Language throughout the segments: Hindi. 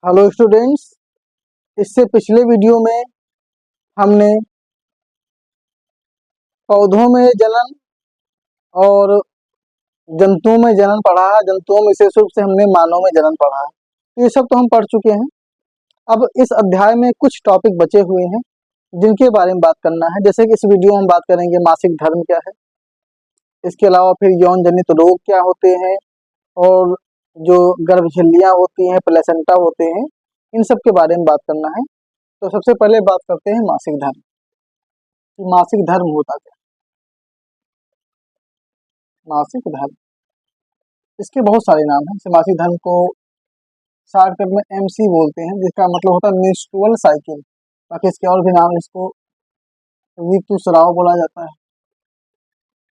Hello students. इससे पिछले वीडियो में हमने पौधों में जनन और जंतुओं में जनन पढ़ा है। जंतुओं में विशेष रूप से हमने मानव में जनन पढ़ा है। ये सब तो हम पढ़ चुके हैं। अब इस अध्याय में कुछ टॉपिक बचे हुए हैं जिनके बारे में बात करना है। जैसे कि इस वीडियो में हम बात करेंगे मासिक धर्म क्या है, इसके अलावा फिर यौन जनित रोग क्या होते हैं, और जो गर्भझिल्लियाँ होती हैं, प्लेसेंटा होते हैं, इन सब के बारे में बात करना है। तो सबसे पहले बात करते हैं मासिक धर्म कि मासिक धर्म होता क्या। मासिक धर्म, इसके बहुत सारे नाम हैं। जैसे मासिक धर्म को शॉर्टकट में एमसी बोलते हैं, जिसका मतलब होता है मेंस्ट्रुअल साइकिल। बाकी इसके और भी नाम, इसको ऋतुस्राव बोला जाता है,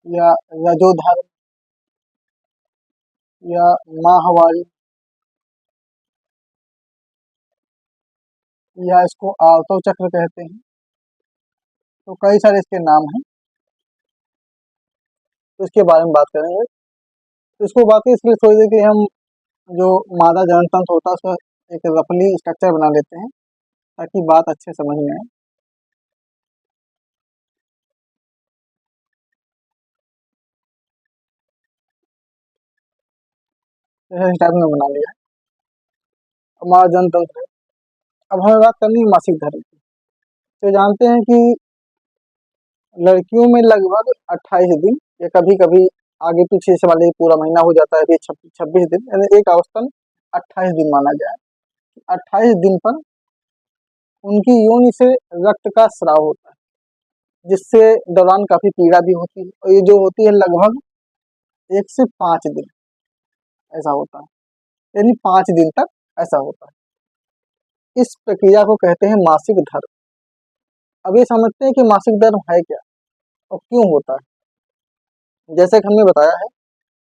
या रजोधर्म, या माहवारी, या इसको आवर्तव चक्र कहते हैं। तो कई सारे इसके नाम हैं, तो इसके बारे में बात करेंगे। तो इसको बात इसलिए थोड़ी देर कि हम जो मादा जनन तंत्र होता है उसका एक रफली स्ट्रक्चर बना लेते हैं ताकि बात अच्छे समझ में आए। इस टाइप में बना लिया है हमारा जनन तंत्र। अब हमें बात करनी है मासिक धर्म की। तो जानते हैं कि लड़कियों में लगभग 28 दिन या कभी कभी आगे पीछे से वाले पूरा महीना हो जाता है, फिर 26 दिन, यानी एक औसतन 28 दिन माना जाए। 28 दिन पर उनकी योनि से रक्त का स्राव होता है, जिससे दौरान काफी पीड़ा भी होती है, और ये जो होती है लगभग 1 से 5 दिन ऐसा होता है, यानी 5 दिन तक ऐसा होता है। इस प्रक्रिया को कहते हैं मासिक धर्म। अब ये समझते हैं कि मासिक धर्म है क्या और क्यों होता है। जैसे कि हमने बताया है,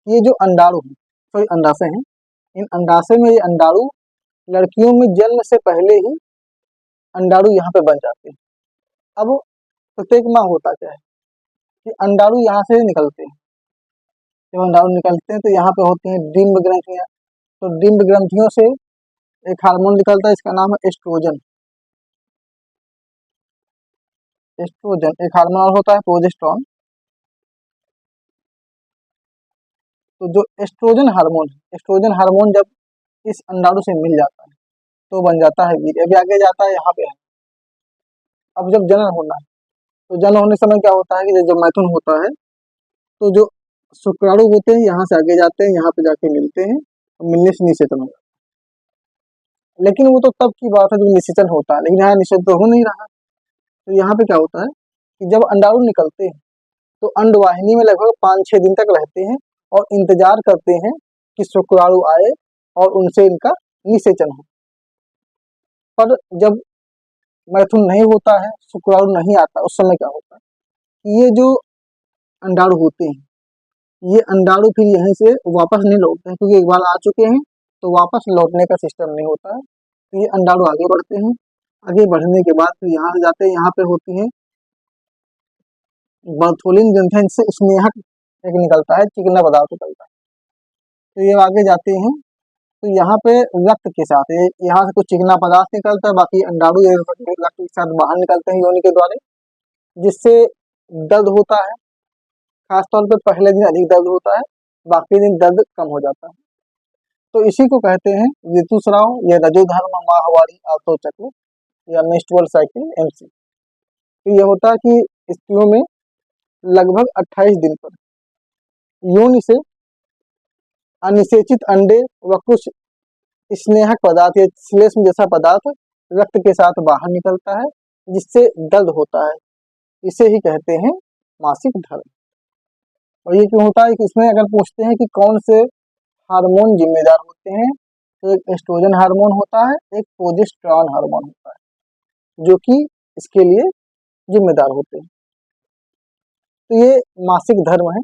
ये जो अंडाणु है, तो अंडाशय हैं, इन अंडाशय में ये अंडाणु लड़कियों में जन्म से पहले ही अंडाणु यहाँ पे बन जाते हैं। अब प्रत्येक माह होता क्या है कि अंडाणु यहाँ से निकलते हैं। जब अंडाणु निकलते हैं तो यहाँ पे होती हैं डिंब ग्रंथियां। तो डिंब ग्रंथियों से एक हार्मोन निकलता है, इसका नाम है एस्ट्रोजन। एस्ट्रोजन एक हार्मोन और होता है प्रोजेस्टेरॉन। तो जो एस्ट्रोजन हार्मोन है, एस्ट्रोजन हार्मोन जब इस अंडाणु से मिल जाता है तो बन जाता है वीर्य। अभी आगे जाता है यहाँ पे है। अब जब जनन होना है तो जनन होने समय क्या होता है कि जब मैथुन होता है तो जो शुक्राणु होते हैं यहाँ से आगे जाते हैं, यहाँ पे जाके मिलते हैं, और मिलने से निषेचन हो जाता है। लेकिन वो तो तब की बात है जब निषेचन होता है, लेकिन यहाँ निषेचन तो हो नहीं रहा। तो यहाँ पे क्या होता है कि जब अंडाणु निकलते हैं तो अंडवाहिनी में लगभग 5-6 दिन तक रहते हैं और इंतजार करते हैं कि शुक्राणु आए और उनसे इनका निषेचन हो। पर जब मैथुन नहीं होता है, शुक्राणु नहीं आता, उस समय क्या होता है कि ये जो अंडाणु होते हैं, ये अंडाणु फिर यहीं से वापस नहीं लौटते हैं, क्योंकि एक बार आ चुके हैं तो वापस लौटने का सिस्टम नहीं होता है। तो ये अंडाणु आगे बढ़ते हैं, आगे बढ़ने के बाद फिर यहाँ से जाते हैं, यहाँ पे होती हैं बर्थोलिन ग्रंथियां, जिससे स्नेहक एक निकलता है, चिकना पदार्थ निकलता है। तो ये आगे जाते हैं तो यहाँ पे रक्त के साथ यहाँ से कुछ चिकना पदार्थ निकलता है, बाकी अंडाणु रक्त के साथ बाहर निकलते हैं योनि के द्वारा, जिससे दर्द होता है। खासतौर पे पहले दिन अधिक दर्द होता है, बाकी दिन दर्द कम हो जाता है। तो इसी को कहते हैं ऋतुस्राव या रजोधर्म, माहवारी, आवर्तव चक्र या मेंस्ट्रुअल साइकिल, एमसी। तो ये होता है कि स्त्रियों में लगभग 28 दिन पर योनि से अनिषेचित अंडे व कुछ स्नेहक पदार्थ या श्लेष्म जैसा पदार्थ रक्त के साथ बाहर निकलता है, जिससे दर्द होता है। इसे ही कहते हैं मासिक धर्म। और ये क्यों होता है कि इसमें अगर पूछते हैं कि कौन से हार्मोन जिम्मेदार होते हैं, तो एक एस्ट्रोजन हार्मोन होता है, एक प्रोजेस्टेरॉन हार्मोन होता है, जो कि इसके लिए जिम्मेदार होते हैं। तो ये मासिक धर्म है।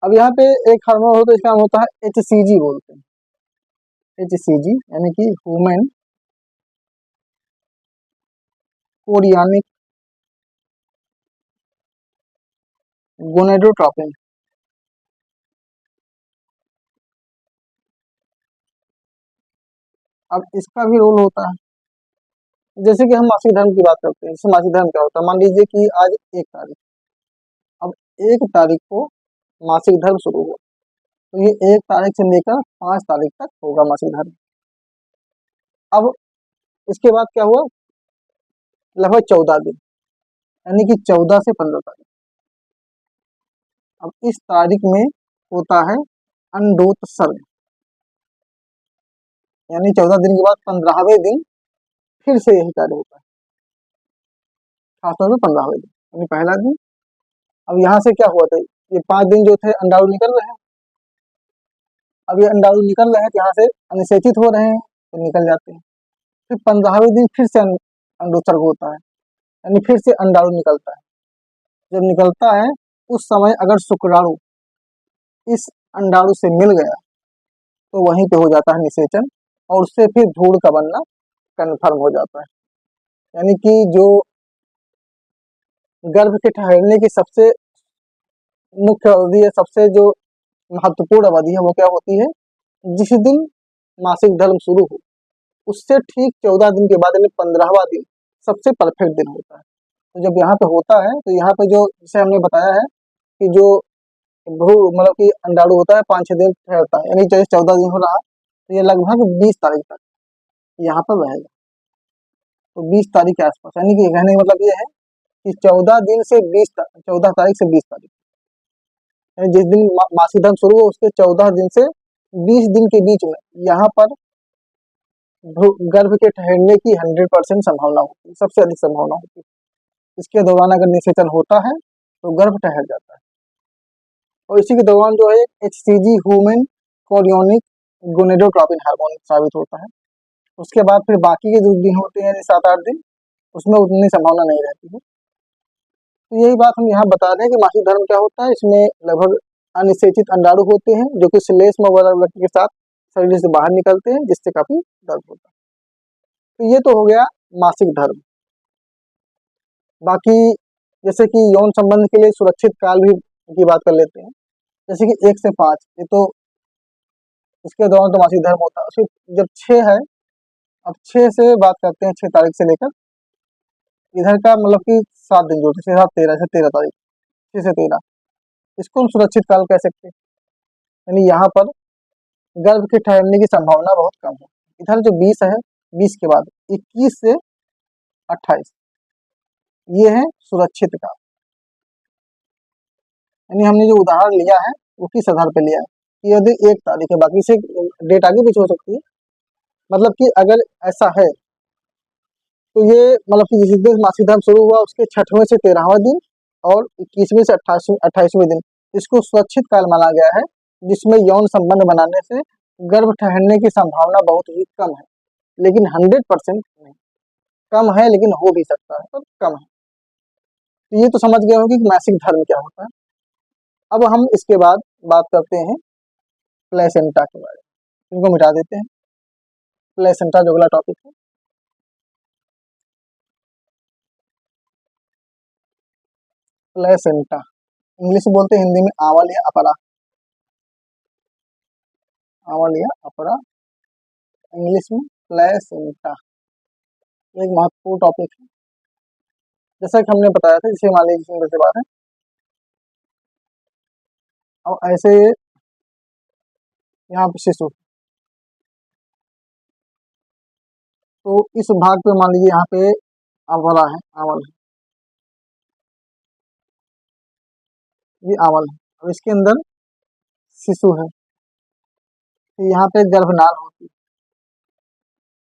अब यहाँ पे एक हार्मोन होता है, इसका नाम होता है HCG बोलते हैं। HCG यानी कि ह्यूमन कोरियानिक गोनेडोट्रोपिन। अब इसका भी रोल होता है, जैसे कि हम मासिक धर्म की बात करते हैं। जैसे मासिक धर्म क्या होता है, मान लीजिए कि आज 1 तारीख, अब 1 तारीख को मासिक धर्म शुरू हुआ, तो ये 1 तारीख से लेकर 5 तारीख तक होगा मासिक धर्म। अब इसके बाद क्या हुआ, लगभग 14 दिन, यानी कि 14 से 15 तारीख। अब इस तारीख में होता है अंडोत्सर्ग, यानी 14 दिन के बाद 15वें दिन फिर से यही कार्य होता है, खासतौर पर 15वें दिन यानी पहला दिन। अब यहाँ से क्या हुआ था, ये 5 दिन जो थे अंडाणु निकल रहे हैं, अब ये अंडाणु निकल रहे हैं तो यहाँ से अनिषेचित हो रहे हैं तो निकल जाते हैं। फिर 15वें दिन फिर से अंडोत्सर्ग होता है, यानी फिर से अंडाणु निकलता है। जब निकलता है उस समय अगर शुक्राणु इस अंडाणु से मिल गया तो वहीं पे हो जाता है निषेचन, और उससे फिर भ्रूण का बनना कन्फर्म हो जाता है। यानी कि जो गर्भ के ठहरने की सबसे मुख्य अवधि है, सबसे जो महत्वपूर्ण अवधि है, वो क्या होती है, जिस दिन मासिक धर्म शुरू हो उससे ठीक 14 दिन के बाद यानी 15वां दिन सबसे परफेक्ट दिन होता है। तो जब यहाँ पे होता है तो यहाँ पे जो जैसे हमने बताया है कि जो भ्रू मतलब कि अंडाणु होता है 5-6 दिन ठहरता है, यानी जैसे 14 दिन हो रहा तो ये लगभग 20 तारीख तक यहाँ पर रहेगा। तो 20 तारीख के आसपास, यानी कि कहने का मतलब ये है कि 14 दिन से 14 तारीख से 20 तारीख, यानी जिस दिन मासिक धर्म शुरू हो उसके 14 दिन से 20 दिन के बीच में यहाँ पर गर्भ के ठहरने की 100% संभावना होती है, सबसे अधिक संभावना होती है। इसके दौरान अगर निषेचन होता है तो गर्भ ठहर जाता है, और इसी के दौरान जो है HCG human chorionic gonadotropin hormone साबित होता है। उसके बाद फिर बाकी के जो दिन होते हैं 7-8 दिन, उसमें उतनी संभावना नहीं रहती है। तो यही बात हम यहाँ बता रहे हैं कि मासिक धर्म क्या होता है, इसमें लगभग अनिषेचित अंडाणु होते हैं जो कि श्लेष्म व्यक्ति के साथ शरीर से बाहर निकलते हैं, जिससे काफी दर्द होता है। तो ये तो हो गया मासिक धर्म। बाकी जैसे कि यौन संबंध के लिए सुरक्षित काल भी की बात कर लेते हैं, जैसे कि 1 से 5, ये तो इसके दौरान तो मासिक धर्म होता है। फिर जब 6 है, अब 6 से बात करते हैं, 6 तारीख से लेकर इधर का मतलब कि 7 दिन जो 6, 7, 13 से 13 तारीख, 6 से 13, इसको हम सुरक्षित काल कह सकते हैं। यानी यहाँ पर गर्भ के ठहरने की संभावना बहुत कम है। इधर जो 20 है, 20 के बाद 21 से 28, ये है सुरक्षित काल। यानी हमने जो उदाहरण लिया है वो किस आधार पर लिया है कि यदि 1 तारीख है, बाकी से डेट आगे पीछे हो सकती है, मतलब कि अगर ऐसा है तो ये मतलब कि जिस दिन मासिक धर्म शुरू हुआ उसके 6वें से 13वां दिन और 21वें से 28वें दिन, इसको सुरक्षित काल माना गया है, जिसमें यौन संबंध बनाने से गर्भ ठहरने की संभावना बहुत ही कम है, लेकिन 100% नहीं। कम है लेकिन हो भी सकता है, पर कम है। तो ये तो समझ गए होंगे कि मासिक धर्म क्या होता है। अब हम इसके बाद बात करते हैं प्लेसेंटा के बारे में, इनको मिटा देते हैं। प्लेसेंटा जो अगला टॉपिक है, प्लेसेंटा इंग्लिश में बोलते हैं, हिंदी में आंवल या अपरा, आंवल या अपरा, इंग्लिश में प्लेसेंटा। एक महत्वपूर्ण टॉपिक है, जैसा कि हमने बताया था, जैसे मान लीजिए जैसे बात है, और ऐसे यहाँ पे शिशु, तो इस भाग पे मान लीजिए यहाँ पे आंवला है, आंवल है, ये आंवल है, और इसके अंदर शिशु है, तो यहाँ पे गर्भनाल होती है।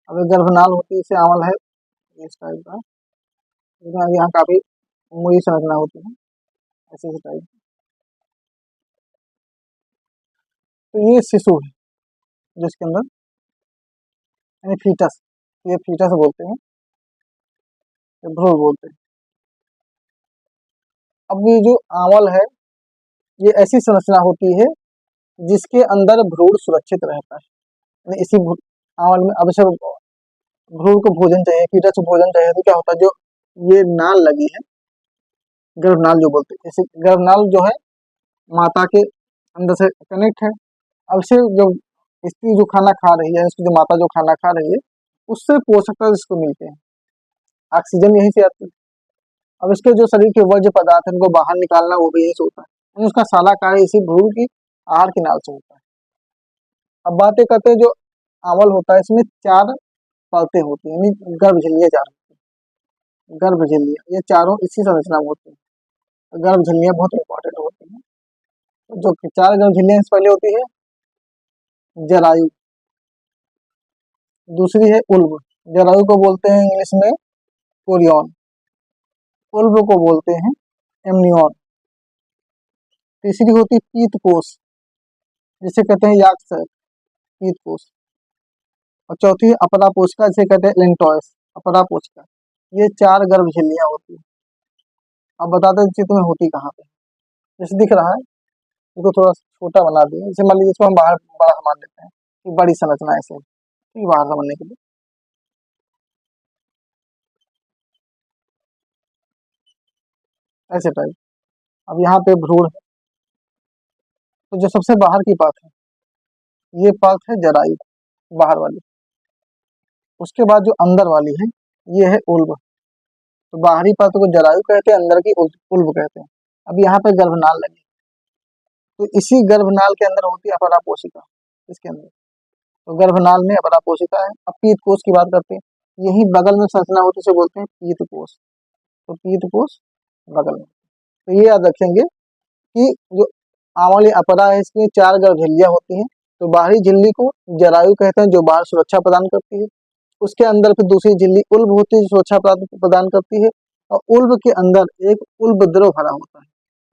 अब गर्भनाल होती है, इसे आंवल है इस टाइप का, लेकिन यहाँ काफी मुड़ी संरचना होती है ऐसे टाइप। तो ये शिशु है जिसके अंदर यानी फीटस, ये फीटस बोलते हैं, ये भ्रूण बोलते हैं। अब ये जो आंवल है ये ऐसी संरचना होती है जिसके अंदर भ्रूण सुरक्षित रहता है, यानी इसी आंवल में। अब सब भ्रूण को भोजन चाहिए, फीटस को भोजन चाहिए, तो क्या होता है, जो ये नाल लगी है, गर्भनाल जो बोलते हैं, जैसे गर्भनाल जो है माता के अंदर से कनेक्ट है। अब से जब स्त्री जो खाना खा रही है, इसकी जो माता जो खाना खा रही है, उससे पोषक तत्व इसको मिलते हैं, ऑक्सीजन यहीं से आती है। अब इसके जो शरीर के वर्ज्य पदार्थ है, उनको बाहर निकालना वो भी यहीं से होता है, यानी उसका सारा कार्य इसी भ्रूण की आहार की नाल से होता है। अब बातें करते हैं जो आंवल होता है, इसमें 4 परतें होती हैं, यानी गर्भझिल्लियां 4 होती हैं। गर्भझिल्लियां ये चारों इसी संरचना में होती हैं। गर्भझिल्लियां बहुत इंपॉर्टेंट होती हैं। तो जो 4 गर्भझिल्लियां इससे पहले होती है जरायु, दूसरी है उल्ब, जरायु को बोलते हैं इंग्लिश में कोरियन, उल्ब को बोलते हैं एमनियन, तीसरी होती है पीतकोष, जिसे कहते हैं याकसर, पीतकोष, और चौथी है अपरा कोशिका, जिसे कहते हैं लेंटोइस, अपरा कोशिका। ये 4 गर्भझिल्लियां होती है। अब बता दें चित्र में होती कहाँ पे, जैसे दिख रहा है, इसको थोड़ा छोटा बना दिए, जैसे मान लीजिए इसको हम बाहर बड़ा मान लेते हैं कि बड़ी संरचना ऐसे ठीक बाहर समझने के लिए। ऐसे टाइप। अब यहाँ पे भ्रूण है, तो जो सबसे बाहर की परत है, ये परत है जरायु, बाहर वाली। उसके बाद जो अंदर वाली है, ये है उल्ब। तो बाहरी परत को जरायु कहते हैं, अंदर की उल्ब कहते हैं। अब यहाँ पे गर्भनाल लगी, तो इसी गर्भनाल के अंदर होती है अपरा कोशिका, इसके अंदर। तो गर्भनाल में अपरा कोशिका है। अब पीत कोष की बात करते हैं, यही बगल में संरचना होती है, उसे बोलते हैं पीत कोष। तो पीत कोष बगल में। तो ये याद रखेंगे कि जो आंवल या अपरा है, इसमें 4 गर्भझिल्लियां होती हैं। तो बाहरी झिल्ली को जरायु कहते हैं, जो बाहर सुरक्षा प्रदान करती है। उसके अंदर फिर दूसरी झिल्ली उल्ब होती है, जो सुरक्षा प्रदान करती है। और उल्ब के अंदर एक उल्ब द्रव भरा होता है,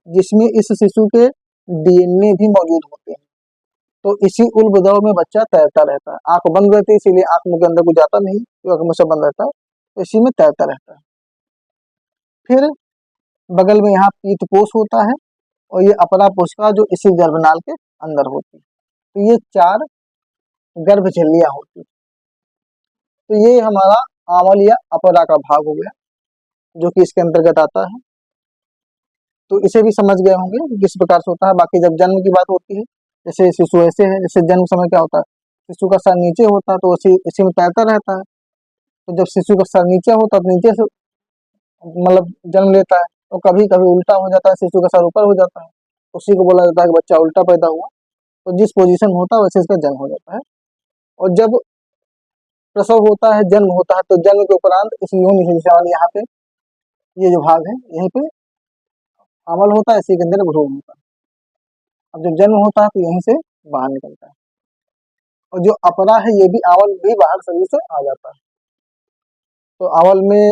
जिसमें इस शिशु के डीएनए भी मौजूद होते हैं। तो इसी उल्ब द्रव में बच्चा तैरता रहता है, आंख बंद रहती है, इसीलिए आंख मुंह के अंदर कुछ जाता नहीं, जो आंख हमेशा बंद रहता है, तो इसी में तैरता रहता है। फिर बगल में यहाँ पीतकोष होता है, और ये अपरा कोशिका जो इसी गर्भनाल के अंदर होती है। तो ये 4 गर्भझिल्लियां होती है। तो ये हमारा आंवल या अपरा का भाग हो गया, जो कि इसके अंतर्गत आता है। तो इसे भी समझ गए होंगे कि किस प्रकार से होता है। बाकी जब जन्म की बात होती है, जैसे शिशु ऐसे है, जैसे जन्म समय क्या होता है, शिशु का सर नीचे होता है, तो इसी में तैरता रहता है। तो जब शिशु का सर नीचे होता है, तो नीचे से मतलब जन्म लेता है, तो कभी कभी उल्टा हो जाता है, शिशु का सर ऊपर हो जाता है, उसी को बोला जाता है कि बच्चा उल्टा पैदा हुआ। तो जिस पोजीशन में होता है वैसे इसका जन्म हो जाता है। और जब प्रसव होता है, जन्म होता है, तो जन्म के उपरांत इस योनि हिस्सा वाले यहाँ पे ये जो भाग है, यहीं पे आंवल होता है, इसी के अंदर भ्रूण होता है। अब जब जन्म होता है तो यहीं से बाहर निकलता है। और जो अपरा है, ये भी आंवल भी बाहर शरीर से आ जाता है। तो आंवल में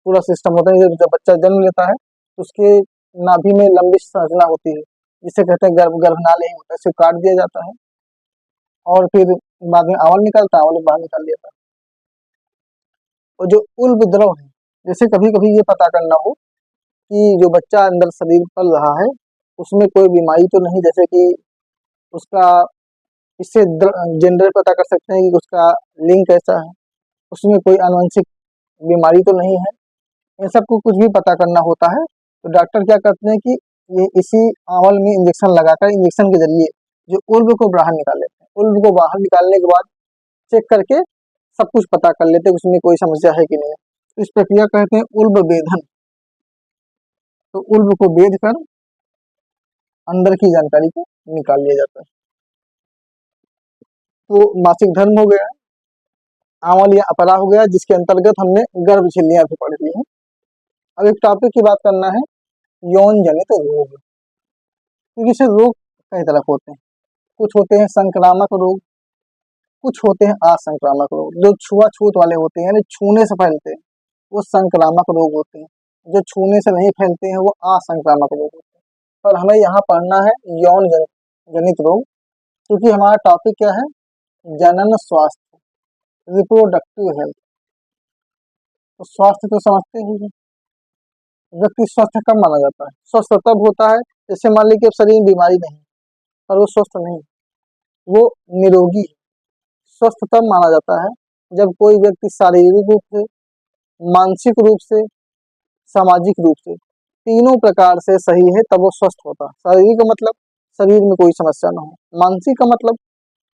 पूरा सिस्टम होता है, जब बच्चा जन्म लेता है तो उसके नाभि में लंबी संरचना होती है, जिसे कहते हैं गर्भनाल, यही होता है, इसे काट दिया जाता है और फिर बाद में आंवल निकलता है, आंवल बाहर निकाल देता है। और जो उल्ब द्रव है, जैसे कभी कभी ये पता करना हो कि जो बच्चा अंदर शरीर पल रहा है, उसमें कोई बीमारी तो नहीं, जैसे कि उसका इससे जेंडर पता कर सकते हैं कि उसका लिंग कैसा है, उसमें कोई आनुवंशिक बीमारी तो नहीं है, इन सबको कुछ भी पता करना होता है, तो डॉक्टर क्या करते हैं कि ये इसी आंवल में इंजेक्शन लगाकर, इंजेक्शन के जरिए जो उल्ब को बाहर निकाल लेते हैं। उल्ब को बाहर निकालने के बाद चेक करके सब कुछ पता कर लेते हैं उसमें कोई समस्या है कि नहीं है। तो इस प्रक्रिया कहते हैं उल्ब वेधन। तो उल्ब को वेध कर अंदर की जानकारी को निकाल लिया जाता है। तो मासिक धर्म हो गया, आंवल या अपरा हो गया, जिसके अंतर्गत हमने गर्भझिल्लियां भी पढ़ ली हैं। अब एक टॉपिक की बात करना है, यौन जनित रोग। क्योंकि से रोग कई तरह के होते हैं, कुछ होते हैं संक्रामक रोग, कुछ होते हैं असंक्रामक रोग। जो छुआछूत वाले होते हैं, यानी छूने से फैलते हैं, वो संक्रामक रोग होते हैं। जो छूने से नहीं फैलते हैं, वो असंक्रामक रोग होते हैं। पर हमें यहाँ पढ़ना है यौन जनित रोग, क्योंकि हमारा टॉपिक क्या है, जनन स्वास्थ्य, रिप्रोडक्टिव हेल्थ। तो स्वास्थ्य तो समझते ही हैं, व्यक्ति स्वस्थ कब माना जाता है, स्वस्थ तब होता है जैसे मान लीजिए शरीर में बीमारी नहीं, पर वो स्वस्थ नहीं, वो निरोगी। स्वस्थ तब माना जाता है जब कोई व्यक्ति शारीरिक रूप से, मानसिक रूप से, सामाजिक रूप से, तीनों प्रकार से सही है, तब वो स्वस्थ होता है। शारीरिक का मतलब शरीर में कोई समस्या ना हो, मानसिक का मतलब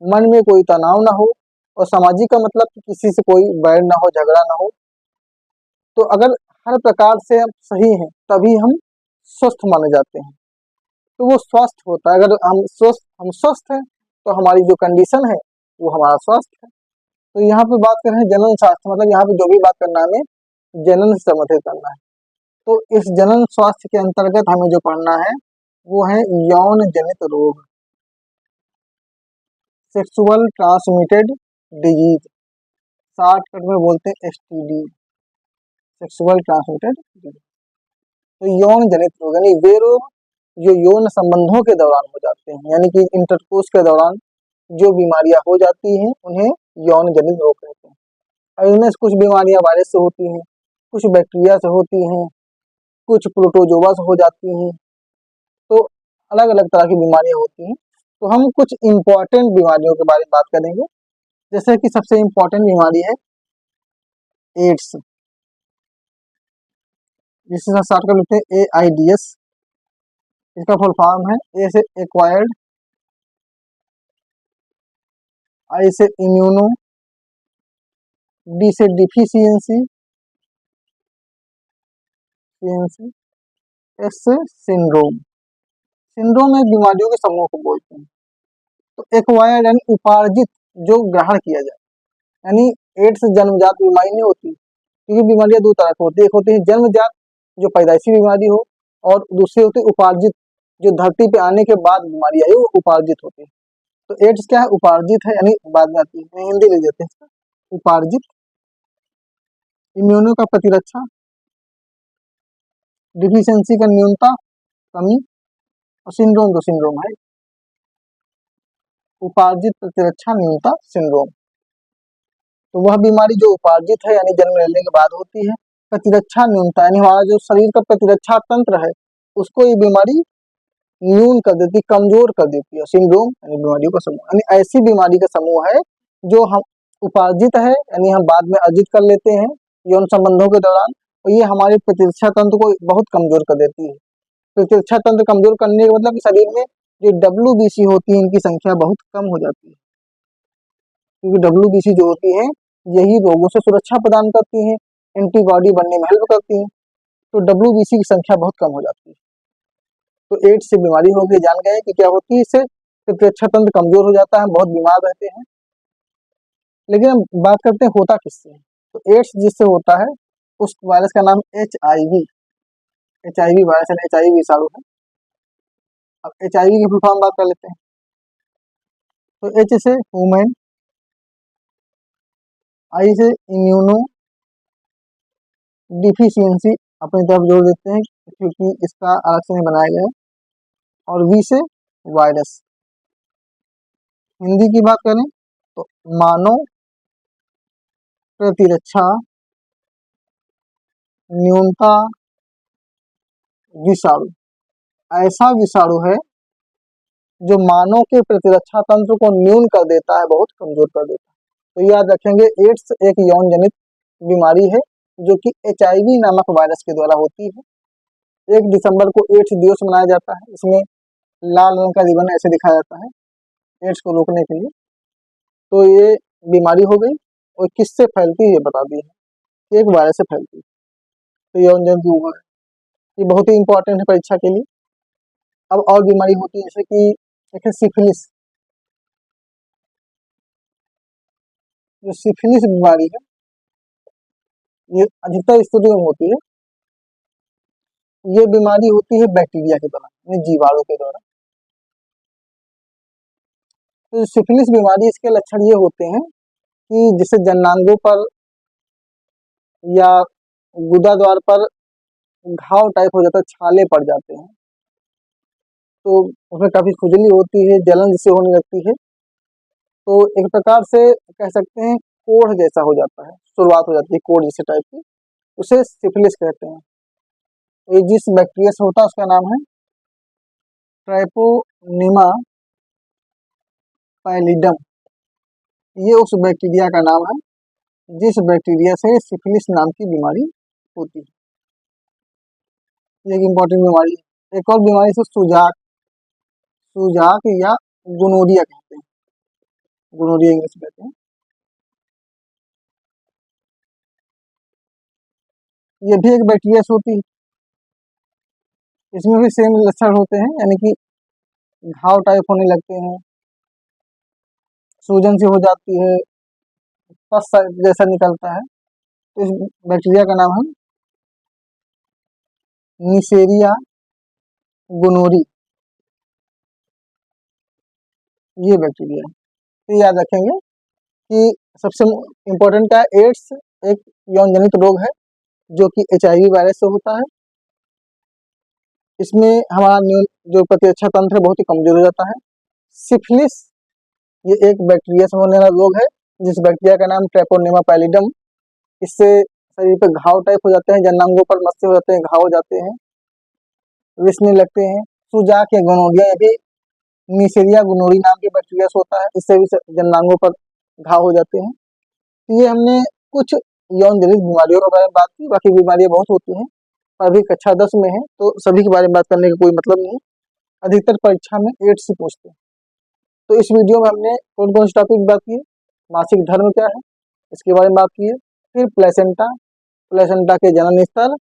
मन में कोई तनाव ना हो, और सामाजिक का मतलब कि किसी से कोई बैर ना हो, झगड़ा ना हो। तो अगर हर प्रकार से हम सही हैं तभी हम स्वस्थ माने जाते हैं। तो वो स्वस्थ होता है, अगर हम स्वस्थ हैं तो हमारी जो कंडीशन है वो हमारा स्वास्थ्य है। तो यहाँ पे बात कर रहे हैं जनन शास्त्र, मतलब यहाँ पे जो भी बात करना है हमें जनन से संबंधित करना है। तो इस जनन स्वास्थ्य के अंतर्गत हमें जो पढ़ना है वो है यौन जनित रोग, सेक्सुअल ट्रांसमिटेड डिजीज, शॉर्टकट में बोलते हैं एसटीडी, सेक्सुअल ट्रांसमिटेड डिजीज। तो यौन जनित रोग यानी वे रोग जो यौन संबंधों के दौरान हो जाते हैं, यानी कि इंटरकोर्स के दौरान जो बीमारियां हो जाती हैं उन्हें यौन जनित रोग कहते हैं। और इनमें से कुछ बीमारियां वायरस से होती हैं, कुछ बैक्टीरिया से होती हैं, कुछ प्रोटोजोआ से हो जाती हैं। तो अलग अलग तरह की बीमारियां होती हैं। तो हम कुछ इम्पोर्टेंट बीमारियों के बारे में बात करेंगे। जैसे कि सबसे इम्पोर्टेंट बीमारी है एड्स, जिससे स्टार्ट कर लेते हैं AIDS। इसका फुल फॉर्म है ए से एक्वायर्ड, आई से इम्यूनो, डी से डिफिशियंसी, एस से सिंड्रोम। सिंड्रोम में बीमारियों के समूह को बोलते हैं। तो एक्वायर्ड यानी उपार्जित, जो ग्रहण किया जाए, यानी एड्स जन्मजात बीमारी नहीं होती, क्योंकि बीमारियां दो तरह की होती है, एक होती है जन्मजात जो पैदाइशी बीमारी हो, और दूसरी होती है उपार्जित जो धरती पे आने के बाद बीमारी आई वो उपार्जित होती है। तो एड्स क्या है, उपार्जित है, यानी बाद में आती है, हिंदी लिख देते हैं इसका, उपार्जित। इम्यूनो का प्रतिरक्षा, डिफिशियंसी का न्यूनता, कमी, और सिंड्रोम तो सिंड्रोम है, उपार्जित प्रतिरक्षा न्यूनता सिंड्रोम। तो वह बीमारी जो उपार्जित है यानी जन्म लेने के बाद होती है। प्रतिरक्षा न्यूनता यानी हमारा जो शरीर का प्रतिरक्षा तंत्र है उसको ये बीमारी न्यून कर देती, कमजोर कर देती है। सिंड्रोम यानी बीमारियों का समूह, यानी ऐसी बीमारी का समूह है जो हम उपार्जित है, यानी हम बाद में अर्जित कर लेते हैं यौन संबंधों के दौरान, और ये हमारे प्रतिरक्षा तंत्र को बहुत कमजोर कर देती है। प्रतिरक्षा तंत्र कमजोर करने का मतलब शरीर में जो WBC होती है इनकी संख्या बहुत कम हो जाती है, क्योंकि WBC जो होती है यही रोगों से सुरक्षा प्रदान करती हैं, एंटीबॉडी बनने में हेल्प करती हैं। तो WBC की संख्या बहुत कम हो जाती है। तो एड्स से बीमारी हो गई, जान गए कि क्या होती है, इससे प्रतिरक्षा तंत्र कमजोर हो जाता है, बहुत बीमार रहते हैं। लेकिन हम बात करते हैं होता किससे है। तो एड्स जिससे होता है उस वायरस का नाम HIV, HIV वायरस है, HIV विषाणु है। अब HIV की फुल फॉर्म बात कर लेते हैं। तो H से ह्यूमन, I से इम्यूनो डिफिशियंसी अपनी तरफ जोड़ देते हैं क्योंकि इसका अलग से नहीं बनाया गया है, और V से वायरस। हिंदी की बात करें तो मानव प्रतिरक्षा न्यूनता विषाणु, ऐसा विषाणु है जो मानव के प्रतिरक्षा तंत्र को न्यून कर देता है, बहुत कमजोर कर देता है। तो याद रखेंगे एड्स एक यौन जनित बीमारी है जो कि HIV नामक वायरस के द्वारा होती है। 1 दिसंबर को एड्स दिवस मनाया जाता है। इसमें लाल रंग का रिबन ऐसे दिखाया जाता है एड्स को रोकने के लिए। तो ये बीमारी हो गई, और किससे फैलती है ये बता दी है, एक वायरस से फैलती है। तो यौन जनित रोग है, ये बहुत ही इंपॉर्टेंट है परीक्षा के लिए। अब और बीमारी होती है जैसे कि एक है सिफिलिस। जो सिफिलिस बीमारी है ये अधिकतर स्थितियों में होती है। ये बीमारी होती है बैक्टीरिया के द्वारा, यानी जीवाणु के द्वारा। तो सिफिलिस बीमारी, इसके लक्षण ये होते हैं कि जैसे जननांगों पर या गुदा द्वार पर घाव टाइप हो जाता है, छाले पड़ जाते हैं, तो उसमें काफी खुजली होती है, जलन जिससे होने लगती है। तो एक प्रकार से कह सकते हैं कोढ़ जैसा हो जाता है, शुरुआत हो जाती है कोढ़ जैसे टाइप की, उसे सिफिलिस कहते हैं। ये जिस बैक्टीरिया से होता है उसका नाम है ट्राइपोनिमा पैलिडम। ये उस बैक्टीरिया का नाम है जिस बैक्टीरिया से सिफिलिस नाम की बीमारी होती है। ये एक इम्पोर्टेंट बीमारी है। एक और बीमारी से सुजाक, सुजाक या गोनोरिया कहते हैं। गोनोरिया इंग्लिश में कहते हैं। ये भी एक बैक्टीरिया से होती है, इसमें भी सेम लक्षण होते हैं, यानी कि घाव टाइप होने लगते हैं, सूजन सी हो जाती है, पस जैसा निकलता है। तो इस बैक्टीरिया का नाम है नीसेरिया गोनोरी, ये बैक्टीरिया है। तो याद रखेंगे कि सबसे इम्पोर्टेंट क्या है, एड्स एक यौन जनित रोग है जो कि HIV वायरस से होता है। इसमें हमारा जो प्रतिरक्षा तंत्र है बहुत ही कमजोर हो जाता है। सिफिलिस ये एक बैक्टीरिया से होने वाला रोग है, जिस बैक्टीरिया का नाम ट्रेपोनेमा पैलिडम। इससे शरीर पे घाव टाइप हो जाते हैं, जननांगों पर मस्से हो जाते हैं, घाव हो जाते हैं, रिसने लगते हैं। सुजाक या गोनोरिया ये भी नीसेरिया गोनोरी नाम के बैक्टीरिया से होता है, इससे भी जननांगों पर घाव हो जाते हैं। तो ये हमने कुछ यौन जनित बीमारियों के बारे में बात की, बाकी बीमारियां बहुत होती हैं। अभी कक्षा 10 में है तो सभी के बारे में बात करने का कोई मतलब नहीं। अधिकतर परीक्षा में एड्स से पूछते हैं। तो इस वीडियो में हमने कौन कौन से टॉपिक बात किए, मासिक धर्म क्या है इसके बारे में बात की है, फिर प्लेसेंटा, प्लेसेंटा के जनन स्थल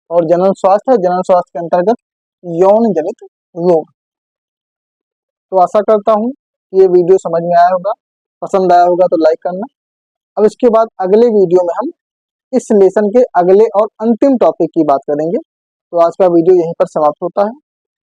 और जनन स्वास्थ्य, जनन स्वास्थ्य के अंतर्गत यौन जनित रोग। तो आशा करता हूँ कि ये वीडियो समझ में आया होगा, पसंद आया होगा तो लाइक करना। अब इसके बाद अगले वीडियो में हम इस लेसन के अगले और अंतिम टॉपिक की बात करेंगे। तो आज का वीडियो यहीं पर समाप्त होता है।